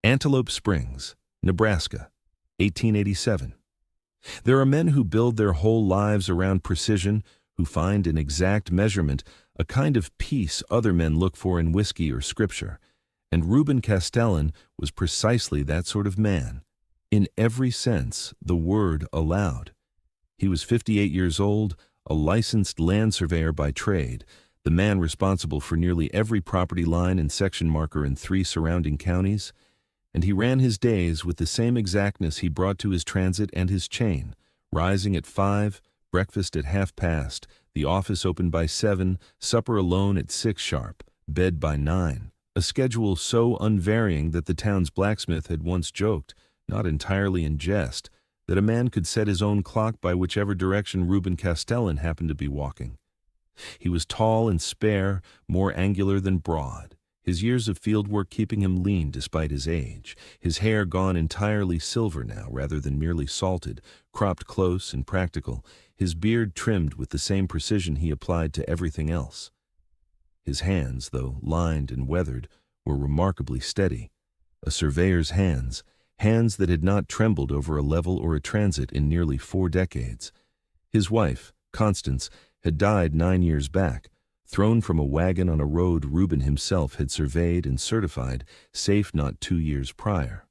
Antelope Springs, Nebraska, 1887. There are men who build their whole lives around precision, who find in exact measurement a kind of peace other men look for in whiskey or scripture, and Reuben Castellan was precisely that sort of man, in every sense the word allowed. He was 58 years old, a licensed land surveyor by trade, the man responsible for nearly every property line and section marker in 3 surrounding counties, and he ran his days with the same exactness he brought to his transit and his chain, rising at 5, breakfast at 6:30, the office open by 7, supper alone at 6 sharp, bed by 9, a schedule so unvarying that the town's blacksmith had once joked, not entirely in jest, that a man could set his own clock by whichever direction Reuben Castellan happened to be walking. He was tall and spare, more angular than broad, his years of field work keeping him lean despite his age, his hair gone entirely silver now rather than merely salted, cropped close and practical, his beard trimmed with the same precision he applied to everything else. His hands, though lined and weathered, were remarkably steady. A surveyor's hands, hands that had not trembled over a level or a transit in nearly 4 decades. His wife, Constance, had died 9 years back, thrown from a wagon on a road Reuben himself had surveyed and certified, safe not 2 years prior.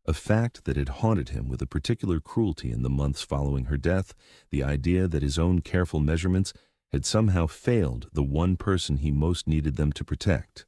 A fact that had haunted him with a particular cruelty in the months following her death, the idea that his own careful measurements had somehow failed the one person he most needed them to protect.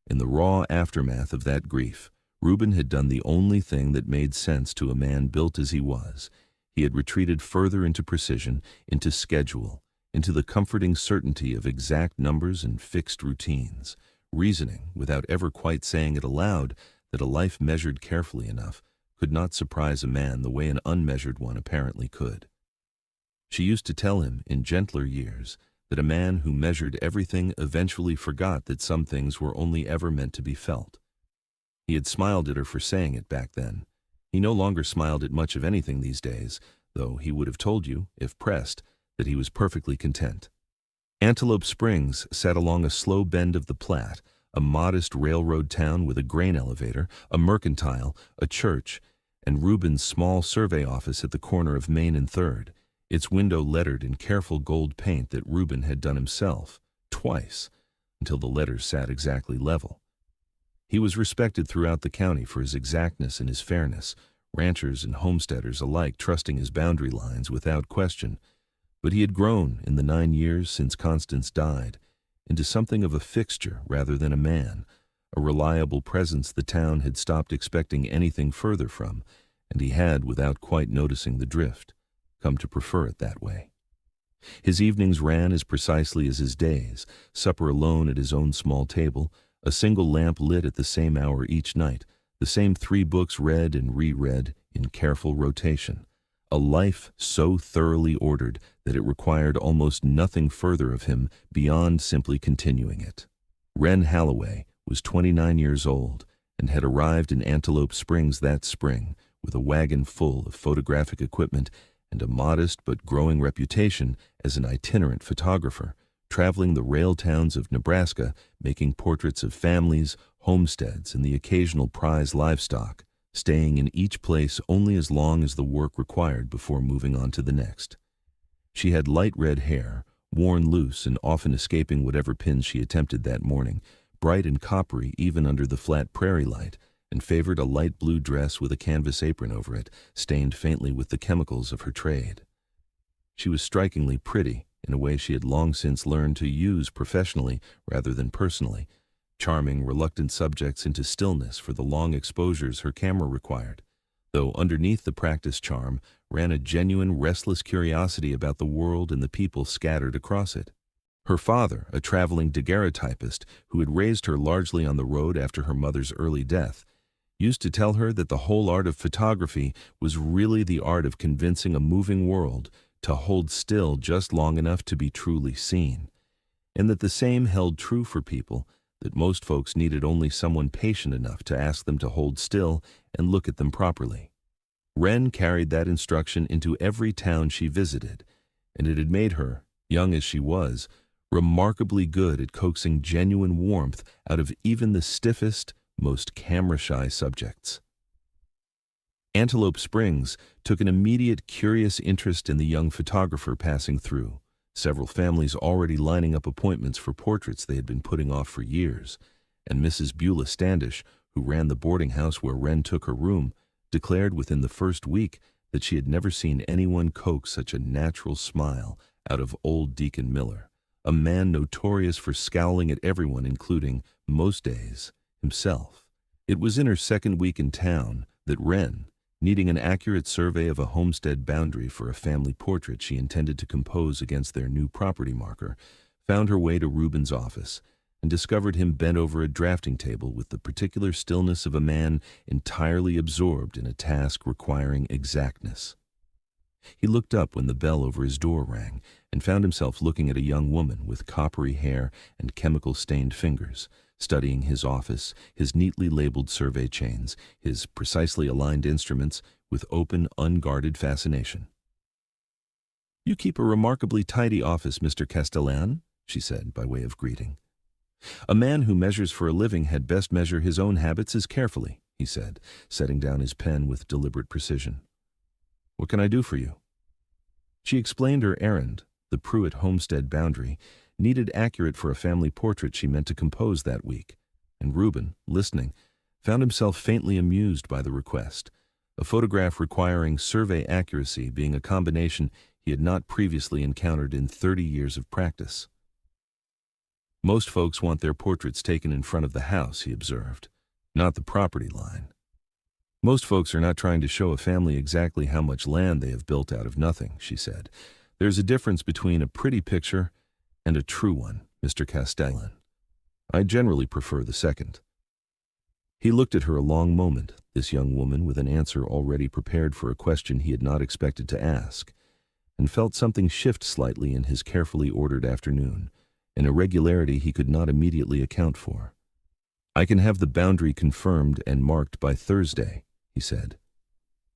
In the raw aftermath of that grief, Reuben had done the only thing that made sense to a man built as he was. He had retreated further into precision, into schedule, into the comforting certainty of exact numbers and fixed routines, reasoning, without ever quite saying it aloud, that a life measured carefully enough could not surprise a man the way an unmeasured one apparently could. She used to tell him, in gentler years, that a man who measured everything eventually forgot that some things were only ever meant to be felt. He had smiled at her for saying it back then. He no longer smiled at much of anything these days, though he would have told you, if pressed, that he was perfectly content. Antelope Springs sat along a slow bend of the Platte, a modest railroad town with a grain elevator, a mercantile, a church, and Reuben's small survey office at the corner of Main and 3rd, its window lettered in careful gold paint that Reuben had done himself, twice, until the letters sat exactly level. He was respected throughout the county for his exactness and his fairness, ranchers and homesteaders alike trusting his boundary lines without question, but he had grown, in the 9 years since Constance died, into something of a fixture rather than a man, a reliable presence the town had stopped expecting anything further from, and he had, without quite noticing the drift, come to prefer it that way. His evenings ran as precisely as his days, supper alone at his own small table, a single lamp lit at the same hour each night, the same 3 books read and reread in careful rotation, a life so thoroughly ordered that it required almost nothing further of him beyond simply continuing it. Wren Halloway was 29 years old and had arrived in Antelope Springs that spring with a wagon full of photographic equipment and a modest but growing reputation as an itinerant photographer, traveling the rail towns of Nebraska, making portraits of families, homesteads, and the occasional prize livestock, staying in each place only as long as the work required before moving on to the next. She had light red hair, worn loose and often escaping whatever pins she attempted that morning, bright and coppery even under the flat prairie light, and favored a light blue dress with a canvas apron over it, stained faintly with the chemicals of her trade. She was strikingly pretty, in a way she had long since learned to use professionally rather than personally, charming reluctant subjects into stillness for the long exposures her camera required, though underneath the practiced charm ran a genuine restless curiosity about the world and the people scattered across it. Her father, a traveling daguerreotypist who had raised her largely on the road after her mother's early death, used to tell her that the whole art of photography was really the art of convincing a moving world to hold still just long enough to be truly seen, and that the same held true for people, that most folks needed only someone patient enough to ask them to hold still and look at them properly. Wren carried that instruction into every town she visited, and it had made her, young as she was, remarkably good at coaxing genuine warmth out of even the stiffest, most camera-shy subjects. Antelope Springs took an immediate curious interest in the young photographer passing through, several families already lining up appointments for portraits they had been putting off for years, and Mrs. Beulah Standish, who ran the boarding house where Wren took her room, declared within the first week that she had never seen anyone coax such a natural smile out of old Deacon Miller, a man notorious for scowling at everyone, including, most days, himself. It was in her second week in town that Wren, needing an accurate survey of a homestead boundary for a family portrait she intended to compose against their new property marker, found her way to Reuben's office and discovered him bent over a drafting table with the particular stillness of a man entirely absorbed in a task requiring exactness. He looked up when the bell over his door rang and found himself looking at a young woman with coppery hair and chemical-stained fingers, studying his office, his neatly labeled survey chains, his precisely aligned instruments with open, unguarded fascination. "You keep a remarkably tidy office, Mr. Castellan," she said by way of greeting. "A man who measures for a living had best measure his own habits as carefully," he said, setting down his pen with deliberate precision. "What can I do for you?" She explained her errand. The Pruitt homestead boundary needed accurate for a family portrait she meant to compose that week, and Reuben, listening, found himself faintly amused by the request, a photograph requiring survey accuracy being a combination he had not previously encountered in 30 years of practice. "Most folks want their portraits taken in front of the house," he observed, "not the property line. Most folks are not trying to show a family exactly how much land they have built out of nothing," she said. "There's a difference between a pretty picture and a true one, Mr. Castellan. I generally prefer the second." He looked at her a long moment, this young woman with an answer already prepared for a question he had not expected to ask, and felt something shift slightly in his carefully ordered afternoon, an irregularity he could not immediately account for. "I can have the boundary confirmed and marked by Thursday," he said.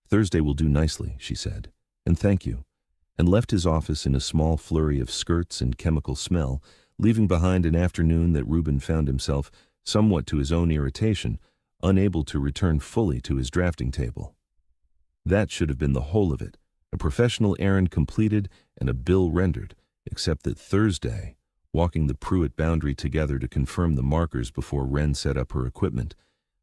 "Thursday will do nicely," she said, "and thank you," and left his office in a small flurry of skirts and chemical smell, leaving behind an afternoon that Reuben found himself, somewhat to his own irritation, unable to return fully to his drafting table. That should have been the whole of it, a professional errand completed and a bill rendered, except that Thursday, walking the Pruitt boundary together to confirm the markers before Wren set up her equipment,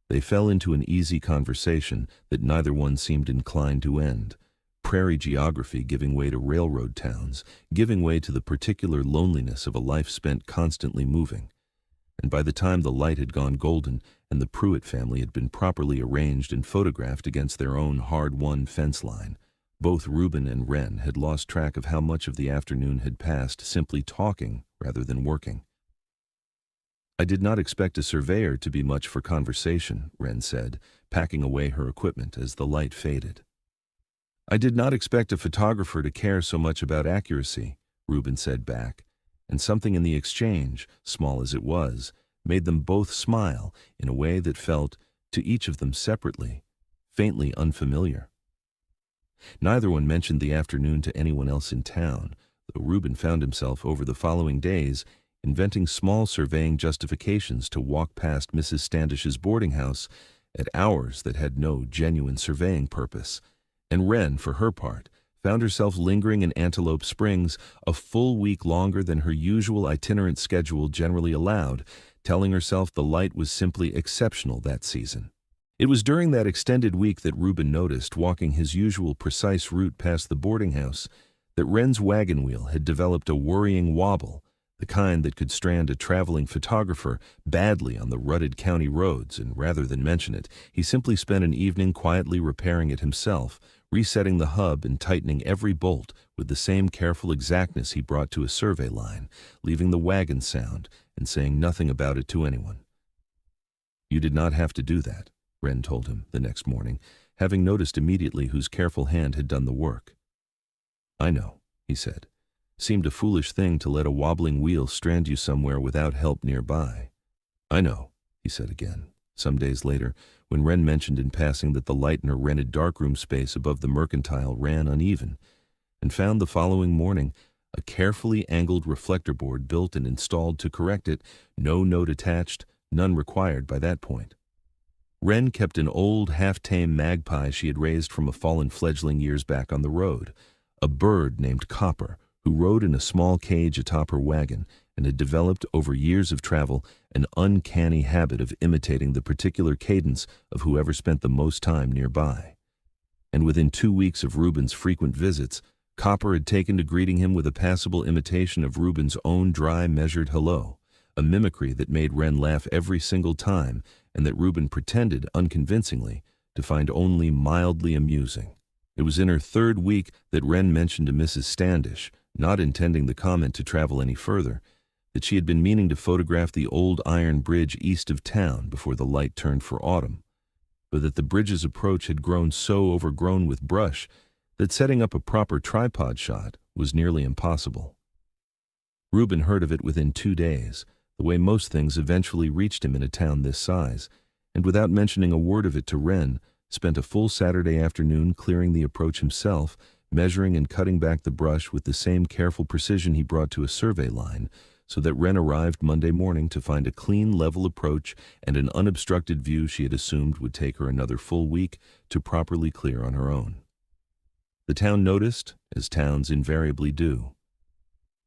they fell into an easy conversation that neither one seemed inclined to end, prairie geography giving way to railroad towns, giving way to the particular loneliness of a life spent constantly moving. And by the time the light had gone golden and the Pruitt family had been properly arranged and photographed against their own hard-won fence line, both Reuben and Wren had lost track of how much of the afternoon had passed simply talking rather than working. "I did not expect a surveyor to be much for conversation," Wren said, packing away her equipment as the light faded. "I did not expect a photographer to care so much about accuracy," Reuben said back, and something in the exchange, small as it was, made them both smile in a way that felt, to each of them separately, faintly unfamiliar. Neither one mentioned the afternoon to anyone else in town, though Reuben found himself over the following days inventing small surveying justifications to walk past Mrs. Standish's boarding house at hours that had no genuine surveying purpose, and Wren, for her part, found herself lingering in Antelope Springs a full week longer than her usual itinerant schedule generally allowed, telling herself the light was simply exceptional that season. It was during that extended week that Reuben noticed, walking his usual precise route past the boarding house, that Wren's wagon wheel had developed a worrying wobble, the kind that could strand a traveling photographer badly on the rutted county roads, and rather than mention it, he simply spent an evening quietly repairing it himself, resetting the hub and tightening every bolt with the same careful exactness he brought to a survey line, leaving the wagon sound and saying nothing about it to anyone. "You did not have to do that," Wren told him the next morning, having noticed immediately whose careful hand had done the work. "I know," he said. "Seemed a foolish thing to let a wobbling wheel strand you somewhere without help nearby." "I know," he said again, some days later, when Wren mentioned in passing that the light in her rented darkroom space above the mercantile ran uneven, and found the following morning a carefully angled reflector board built and installed to correct it, no note attached, none required by that point. Wren kept an old, half-tame magpie she had raised from a fallen fledgling years back on the road, a bird named Copper, who rode in a small cage atop her wagon and had developed over years of travel an uncanny habit of imitating the particular cadence of whoever spent the most time nearby. And within 2 weeks of Reuben's frequent visits, Copper had taken to greeting him with a passable imitation of Reuben's own dry, measured hello, a mimicry that made Wren laugh every single time and that Reuben pretended, unconvincingly, to find only mildly amusing. It was in her 3rd week that Wren mentioned to Mrs. Standish, not intending the comment to travel any further, that she had been meaning to photograph the old iron bridge east of town before the light turned for autumn, but that the bridge's approach had grown so overgrown with brush that setting up a proper tripod shot was nearly impossible. Reuben heard of it within 2 days, the way most things eventually reached him in a town this size, and without mentioning a word of it to Wren, spent a full Saturday afternoon clearing the approach himself, measuring and cutting back the brush with the same careful precision he brought to a survey line, so that Wren arrived Monday morning to find a clean, level approach and an unobstructed view she had assumed would take her another full week to properly clear on her own. The town noticed, as towns invariably do.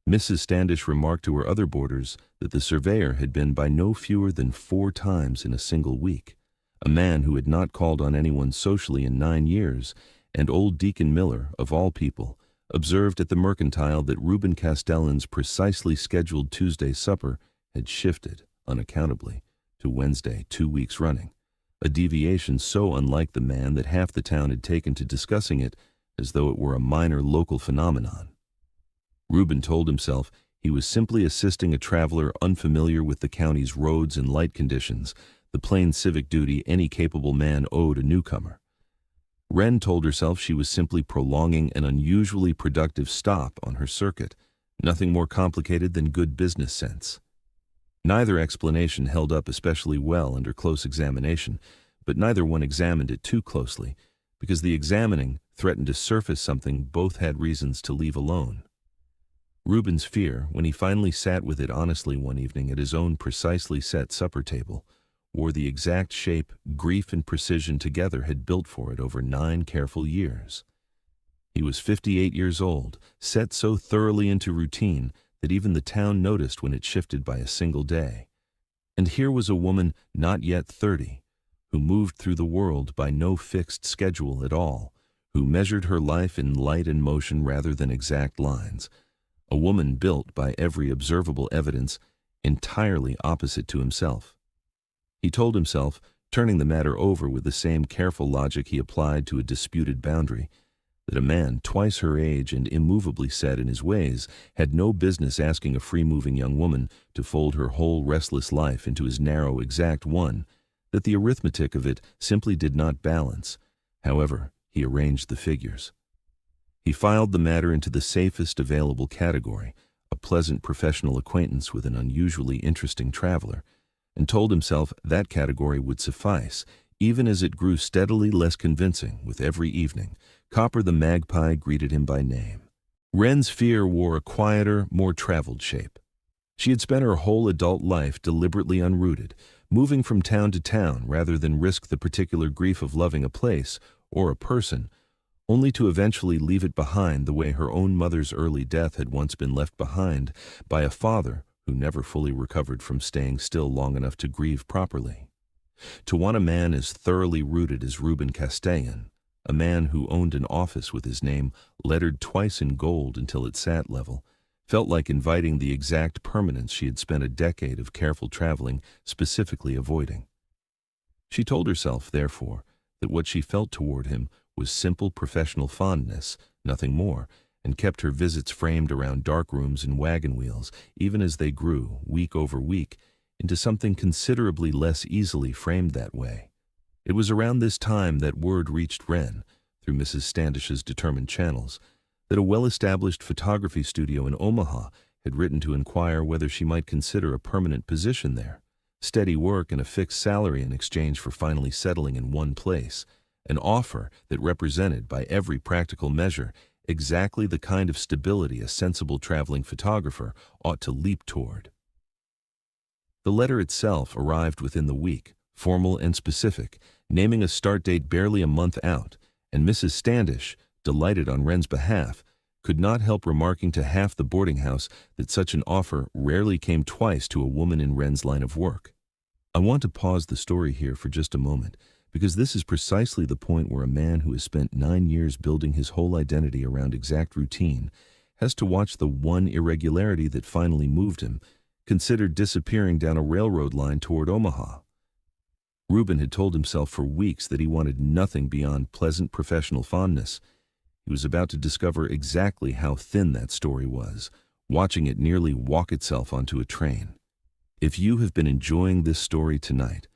Mrs. Standish remarked to her other boarders that the surveyor had been by no fewer than 4 times in a single week, a man who had not called on anyone socially in 9 years, and old Deacon Miller, of all people, observed at the Mercantile that Reuben Castellan's precisely scheduled Tuesday supper had shifted, unaccountably, to Wednesday 2 weeks running, a deviation so unlike the man that half the town had taken to discussing it as though it were a minor local phenomenon. Reuben told himself he was simply assisting a traveler unfamiliar with the county's roads and light conditions, the plain civic duty any capable man owed a newcomer. Wren told herself she was simply prolonging an unusually productive stop on her circuit, nothing more complicated than good business sense. Neither explanation held up especially well under close examination, but neither one examined it too closely, because the examining threatened to surface something both had reasons to leave alone. Reuben's fear, when he finally sat with it honestly one evening at his own precisely set supper table, wore the exact shape grief and precision together had built for it over 9 careful years. He was 58 years old, set so thoroughly into routine that even the town noticed when it shifted by a single day. And here was a woman not yet 30, who moved through the world by no fixed schedule at all, who measured her life in light and motion rather than exact lines, a woman built by every observable evidence entirely opposite to himself. He told himself, turning the matter over with the same careful logic he applied to a disputed boundary, that a man twice her age and immovably set in his ways had no business asking a free-moving young woman to fold her whole restless life into his narrow, exact one, that the arithmetic of it simply did not balance. However, he arranged the figures. He filed the matter into the safest available category, a pleasant professional acquaintance with an unusually interesting traveler, and told himself that category would suffice, even as it grew steadily less convincing with every evening. Copper the magpie greeted him by name. Wren's fear wore a quieter, more traveled shape. She had spent her whole adult life deliberately unrooted, moving from town to town rather than risk the particular grief of loving a place or a person, only to eventually leave it behind the way her own mother's early death had once been left behind by a father who never fully recovered from staying still long enough to grieve properly. To want a man as thoroughly rooted as Reuben Castellan, a man who owned an office with his name lettered twice in gold until it sat level, felt like inviting the exact permanence she had spent a decade of careful traveling specifically avoiding. She told herself, therefore, that what she felt toward him was simple professional fondness, nothing more, and kept her visits framed around dark rooms and wagon wheels, even as they grew, week over week, into something considerably less easily framed that way. It was around this time that word reached Wren, through Mrs. Standish's determined channels, that a well-established photography studio in Omaha had written to inquire whether she might consider a permanent position there, steady work and a fixed salary in exchange for finally settling in one place, an offer that represented, by every practical measure, exactly the kind of stability a sensible traveling photographer ought to leap toward. The letter itself arrived within the week, formal and specific, naming a start date barely a month out, and Mrs. Standish, delighted on Wren's behalf, could not help remarking to half the boarding house that such an offer rarely came twice to a woman in Wren's line of work. I want to pause the story here for just a moment, because this is precisely the point where a man who has spent 9 years building his whole identity around exact routine has to watch the one irregularity that finally moved him, considered disappearing down a railroad line toward Omaha. Reuben had told himself for weeks that he wanted nothing beyond pleasant professional fondness. He was about to discover exactly how thin that story was, watching it nearly walk itself onto a train. If you have been enjoying this story tonight,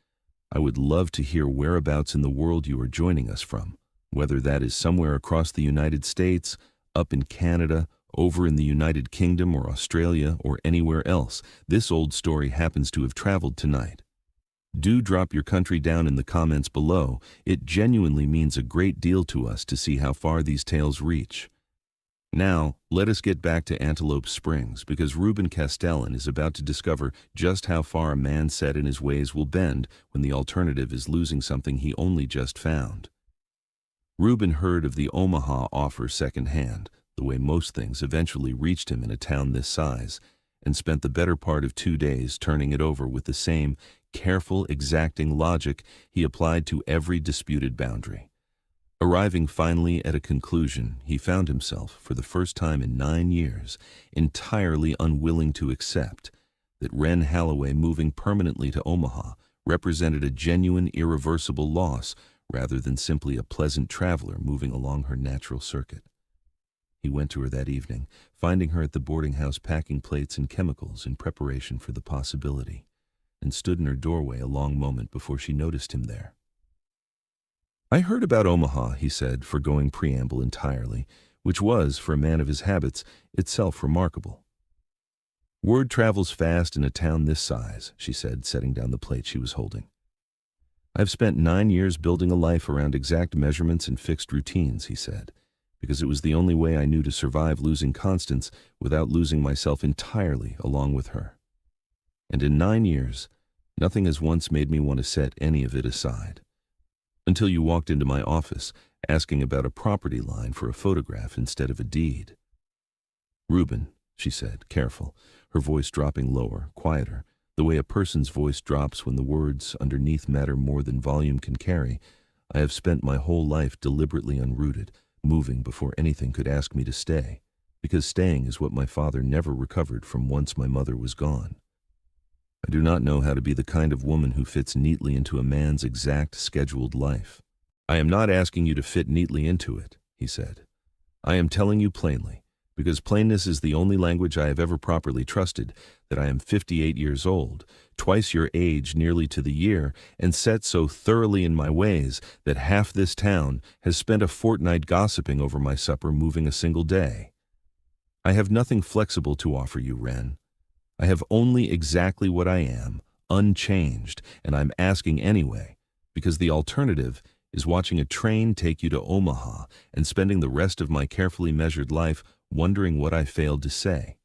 I would love to hear whereabouts in the world you are joining us from, whether that is somewhere across the United States, up in Canada, over in the United Kingdom or Australia or anywhere else this old story happens to have traveled tonight. Do drop your country down in the comments below. It genuinely means a great deal to us to see how far these tales reach. Now, let us get back to Antelope Springs, because Reuben Castellan is about to discover just how far a man set in his ways will bend when the alternative is losing something he only just found. Reuben heard of the Omaha offer secondhand, the way most things eventually reached him in a town this size, and spent the better part of 2 days turning it over with the same careful, exacting logic he applied to every disputed boundary. Arriving finally at a conclusion, he found himself, for the first time in 9 years, entirely unwilling to accept that Wren Halloway moving permanently to Omaha represented a genuine, irreversible loss rather than simply a pleasant traveler moving along her natural circuit. He went to her that evening, finding her at the boarding house packing plates and chemicals in preparation for the possibility, and stood in her doorway a long moment before she noticed him there. "I heard about Omaha," he said, forgoing preamble entirely, which was, for a man of his habits, itself remarkable. "Word travels fast in a town this size," she said, setting down the plate she was holding. "I've spent 9 years building a life around exact measurements and fixed routines," he said, "because it was the only way I knew to survive losing Constance without losing myself entirely along with her. And in 9 years, nothing has once made me want to set any of it aside. Until you walked into my office, asking about a property line for a photograph instead of a deed." "Reuben," she said, careful, her voice dropping lower, quieter, the way a person's voice drops when the words underneath matter more than volume can carry, "I have spent my whole life deliberately unrooted, moving before anything could ask me to stay, because staying is what my father never recovered from once my mother was gone. I do not know how to be the kind of woman who fits neatly into a man's exact scheduled life." "I am not asking you to fit neatly into it," he said. "I am telling you plainly, because plainness is the only language I have ever properly trusted, that I am 58 years old, twice your age nearly to the year, and set so thoroughly in my ways that half this town has spent a fortnight gossiping over my supper moving a single day. I have nothing flexible to offer you, Wren. I have only exactly what I am, unchanged, and I'm asking anyway, because the alternative is watching a train take you to Omaha and spending the rest of my carefully measured life wondering what I failed to say."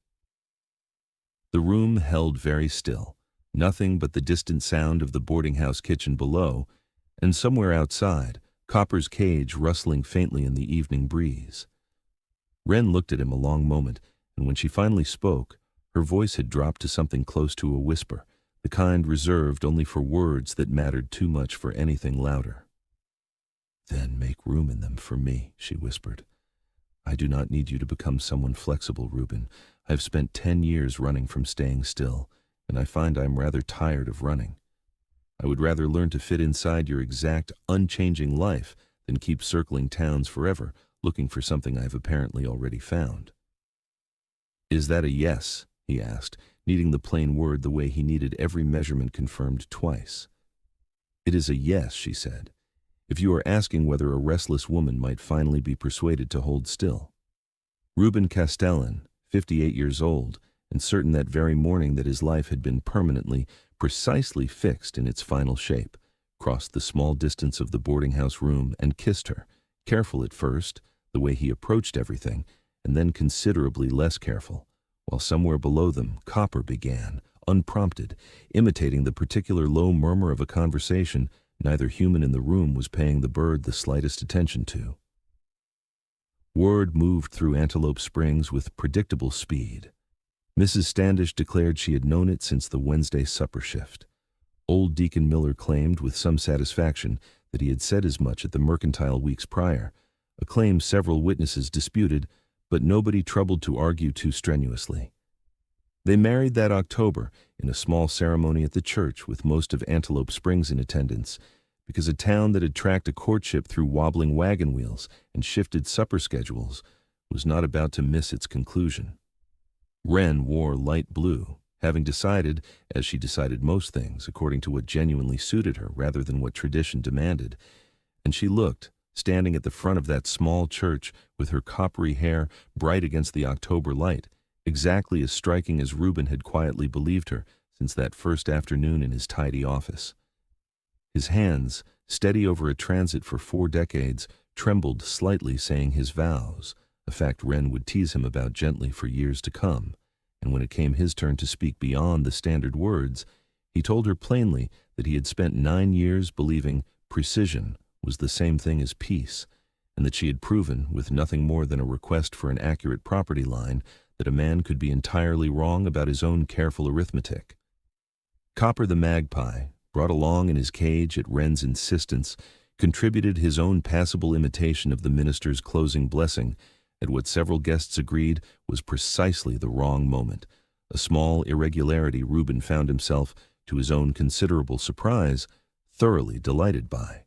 The room held very still, nothing but the distant sound of the boarding house kitchen below, and somewhere outside, Copper's cage rustling faintly in the evening breeze. Wren looked at him a long moment, and when she finally spoke, her voice had dropped to something close to a whisper, the kind reserved only for words that mattered too much for anything louder. "Then make room in them for me," she whispered. "I do not need you to become someone flexible, Reuben. I've spent 10 years running from staying still, and I find I'm rather tired of running. I would rather learn to fit inside your exact, unchanging life than keep circling towns forever, looking for something I've apparently already found." "Is that a yes?" he asked, needing the plain word the way he needed every measurement confirmed twice. "It is a yes," she said, "if you are asking whether a restless woman might finally be persuaded to hold still." Reuben Castellan, 58 years old, and certain that very morning that his life had been permanently, precisely fixed in its final shape, crossed the small distance of the boarding house room and kissed her, careful at first, the way he approached everything, and then considerably less careful, while somewhere below them Copper began, unprompted, imitating the particular low murmur of a conversation neither human in the room was paying the bird the slightest attention to. Word moved through Antelope Springs with predictable speed. Mrs. Standish declared she had known it since the Wednesday supper shift. Old Deacon Miller claimed with some satisfaction that he had said as much at the mercantile weeks prior, a claim several witnesses disputed, but nobody troubled to argue too strenuously. They married that October in a small ceremony at the church with most of Antelope Springs in attendance, because a town that had tracked a courtship through wobbling wagon wheels and shifted supper schedules was not about to miss its conclusion. Wren wore light blue, having decided, as she decided most things, according to what genuinely suited her rather than what tradition demanded, and she looked, standing at the front of that small church with her coppery hair bright against the October light, exactly as striking as Reuben had quietly believed her since that first afternoon in his tidy office. His hands, steady over a transit for 4 decades, trembled slightly saying his vows, a fact Wren would tease him about gently for years to come, and when it came his turn to speak beyond the standard words, he told her plainly that he had spent 9 years believing precision was the same thing as peace, and that she had proven, with nothing more than a request for an accurate property line, that a man could be entirely wrong about his own careful arithmetic. Copper the magpie, brought along in his cage at Wren's insistence, contributed his own passable imitation of the minister's closing blessing at what several guests agreed was precisely the wrong moment, a small irregularity Reuben found himself, to his own considerable surprise, thoroughly delighted by.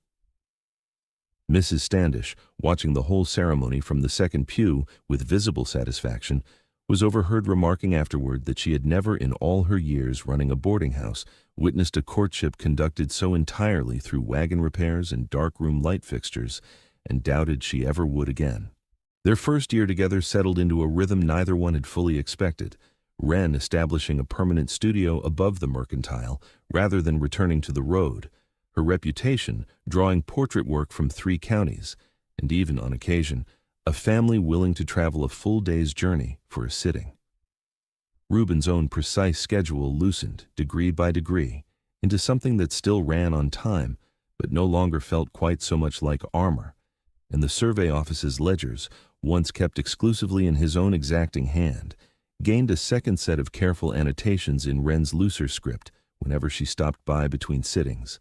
Mrs. Standish, watching the whole ceremony from the second pew with visible satisfaction, was overheard remarking afterward that she had never in all her years running a boarding house witnessed a courtship conducted so entirely through wagon repairs and dark-room light fixtures, and doubted she ever would again. Their first year together settled into a rhythm neither one had fully expected, Wren establishing a permanent studio above the mercantile rather than returning to the road, her reputation drawing portrait work from 3 counties, and even, on occasion, a family willing to travel a full day's journey for a sitting. Reuben's own precise schedule loosened, degree by degree, into something that still ran on time, but no longer felt quite so much like armor, and the survey office's ledgers, once kept exclusively in his own exacting hand, gained a second set of careful annotations in Wren's looser script whenever she stopped by between sittings.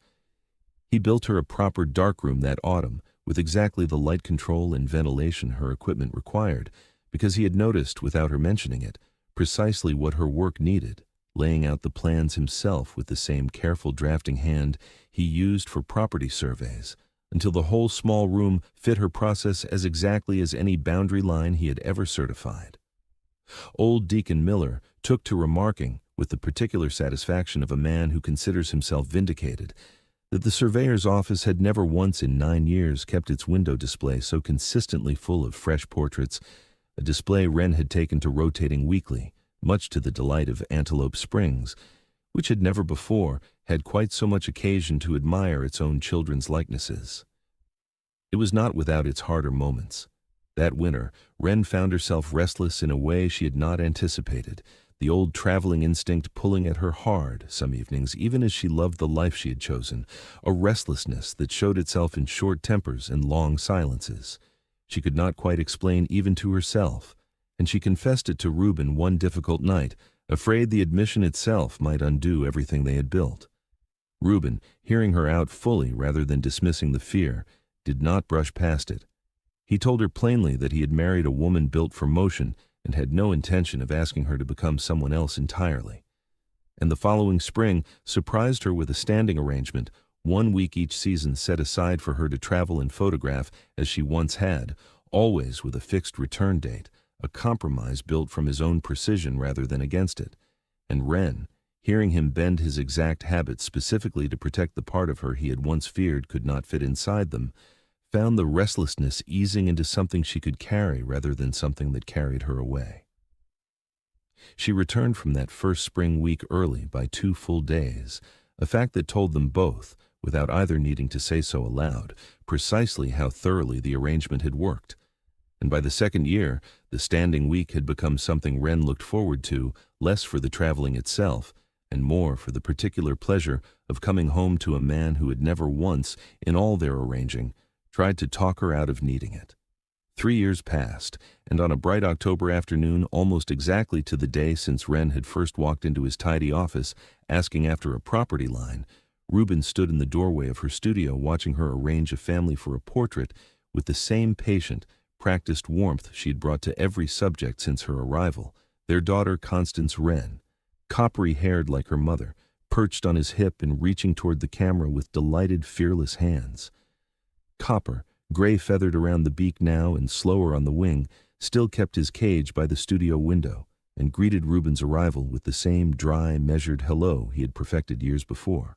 He built her a proper darkroom that autumn, with exactly the light control and ventilation her equipment required, because he had noticed, without her mentioning it, precisely what her work needed, laying out the plans himself with the same careful drafting hand he used for property surveys, until the whole small room fit her process as exactly as any boundary line he had ever certified. Old Deacon Miller took to remarking, with the particular satisfaction of a man who considers himself vindicated, that the surveyor's office had never once in 9 years kept its window display so consistently full of fresh portraits, a display Wren had taken to rotating weekly, much to the delight of Antelope Springs, which had never before had quite so much occasion to admire its own children's likenesses. It was not without its harder moments. That winter, Wren found herself restless in a way she had not anticipated, the old traveling instinct pulling at her hard some evenings, even as she loved the life she had chosen, a restlessness that showed itself in short tempers and long silences. She could not quite explain even to herself, and she confessed it to Reuben one difficult night, afraid the admission itself might undo everything they had built. Reuben, hearing her out fully rather than dismissing the fear, did not brush past it. He told her plainly that he had married a woman built for motion and had no intention of asking her to become someone else entirely. And the following spring surprised her with a standing arrangement, 1 week each season set aside for her to travel and photograph as she once had, always with a fixed return date, a compromise built from his own precision rather than against it. And Wren, hearing him bend his exact habits specifically to protect the part of her he had once feared could not fit inside them, found the restlessness easing into something she could carry rather than something that carried her away. She returned from that first spring week early by 2 full days, a fact that told them both, without either needing to say so aloud, precisely how thoroughly the arrangement had worked. And by the second year, the standing week had become something Wren looked forward to, less for the traveling itself, and more for the particular pleasure of coming home to a man who had never once, in all their arranging, tried to talk her out of needing it. 3 years passed, and on a bright October afternoon, almost exactly to the day since Wren had first walked into his tidy office asking after a property line, Reuben stood in the doorway of her studio watching her arrange a family for a portrait with the same patient, practiced warmth she had brought to every subject since her arrival, their daughter Constance Wren, coppery-haired like her mother, perched on his hip and reaching toward the camera with delighted, fearless hands. Copper, gray-feathered around the beak now and slower on the wing, still kept his cage by the studio window and greeted Reuben's arrival with the same dry, measured hello he had perfected years before,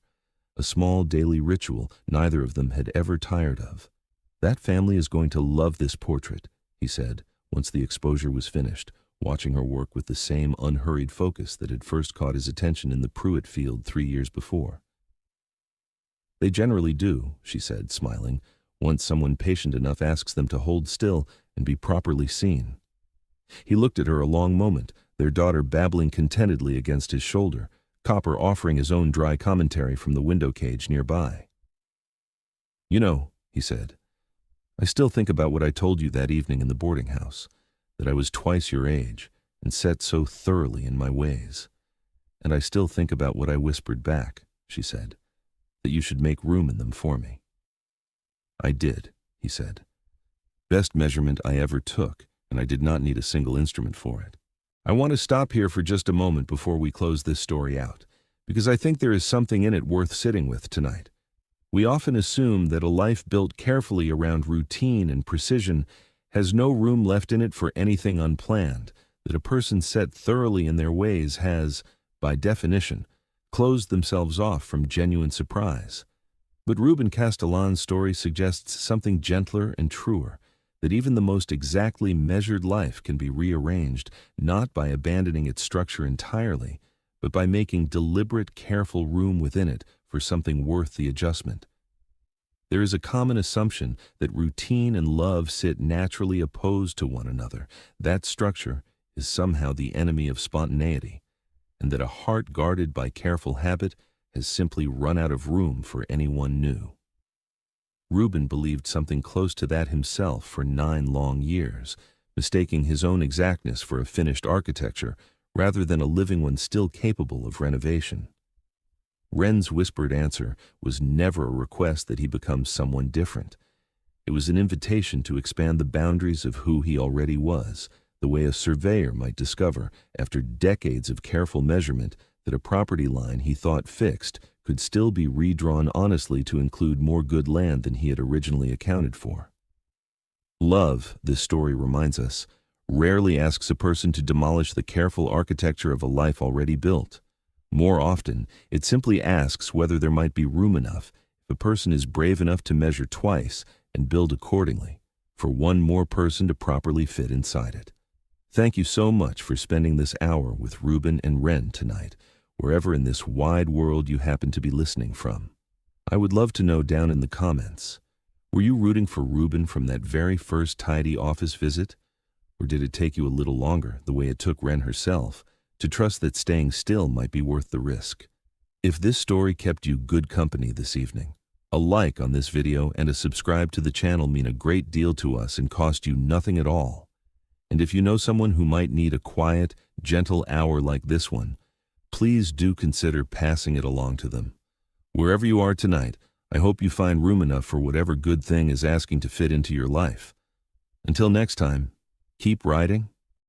a small daily ritual neither of them had ever tired of. "That family is going to love this portrait," he said, once the exposure was finished, watching her work with the same unhurried focus that had first caught his attention in the Pruitt field 3 years before. "They generally do," she said, smiling, "once someone patient enough asks them to hold still and be properly seen." He looked at her a long moment, their daughter babbling contentedly against his shoulder, Copper offering his own dry commentary from the window cage nearby. "You know," he said, "I still think about what I told you that evening in the boarding house, that I was twice your age and set so thoroughly in my ways. And I still think about what I whispered back," she said, "that you should make room in them for me." "I did," he said. "Best measurement I ever took, and I did not need a single instrument for it. I want to stop here for just a moment before we close this story out, because I think there is something in it worth sitting with tonight. We often assume that a life built carefully around routine and precision has no room left in it for anything unplanned, that a person set thoroughly in their ways has, by definition, closed themselves off from genuine surprise. But Reuben Castellan's story suggests something gentler and truer, that even the most exactly measured life can be rearranged, not by abandoning its structure entirely, but by making deliberate, careful room within it for something worth the adjustment. There is a common assumption that routine and love sit naturally opposed to one another. That structure is somehow the enemy of spontaneity, and that a heart guarded by careful habit has simply run out of room for anyone new. Reuben believed something close to that himself for 9 long years, mistaking his own exactness for a finished architecture rather than a living one still capable of renovation. Wren's whispered answer was never a request that he become someone different. It was an invitation to expand the boundaries of who he already was, the way a surveyor might discover, after decades of careful measurement, that a property line he thought fixed could still be redrawn honestly to include more good land than he had originally accounted for. Love, this story reminds us, rarely asks a person to demolish the careful architecture of a life already built. More often, it simply asks whether there might be room enough, if a person is brave enough to measure twice and build accordingly, for one more person to properly fit inside it. Thank you so much for spending this hour with Reuben and Wren tonight, wherever in this wide world you happen to be listening from. I would love to know down in the comments, were you rooting for Reuben from that very first tidy office visit? Or did it take you a little longer, the way it took Wren herself, to trust that staying still might be worth the risk? If this story kept you good company this evening, a like on this video and a subscribe to the channel mean a great deal to us and cost you nothing at all. And if you know someone who might need a quiet, gentle hour like this one, please do consider passing it along to them. Wherever you are tonight, I hope you find room enough for whatever good thing is asking to fit into your life. Until next time, keep writing